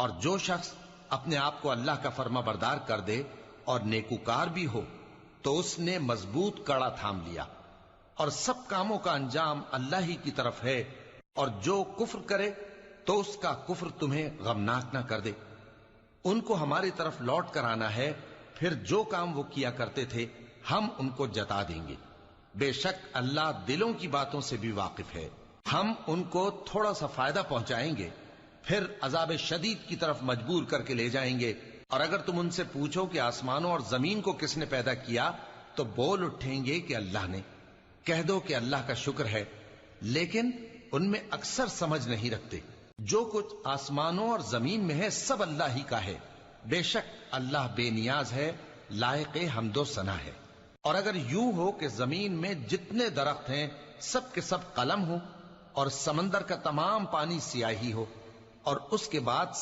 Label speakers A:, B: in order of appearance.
A: اور جو شخص اپنے آپ کو اللہ کا فرما بردار کر دے اور نیکوکار بھی ہو تو اس نے مضبوط کڑا تھام لیا، اور سب کاموں کا انجام اللہ ہی کی طرف ہے، اور جو کفر کرے تو اس کا کفر تمہیں غمناک نہ کر دے۔ ان کو ہماری طرف لوٹ کر آنا ہے، پھر جو کام وہ کیا کرتے تھے ہم ان کو جتا دیں گے۔ بے شک اللہ دلوں کی باتوں سے بھی واقف ہے۔ ہم ان کو تھوڑا سا فائدہ پہنچائیں گے، پھر عذاب شدید کی طرف مجبور کر کے لے جائیں گے۔ اور اگر تم ان سے پوچھو کہ آسمانوں اور زمین کو کس نے پیدا کیا تو بول اٹھیں گے کہ اللہ نے۔ کہہ دو کہ اللہ کا شکر ہے، لیکن ان میں اکثر سمجھ نہیں رکھتے۔ جو کچھ آسمانوں اور زمین میں ہے سب اللہ ہی کا ہے، بے شک اللہ بے نیاز ہے، لائق حمد و ثنا ہے۔ اور اگر یوں ہو کہ زمین میں جتنے درخت ہیں سب کے سب قلم ہو، اور سمندر کا تمام پانی سیاہی ہو، اور اس کے بعد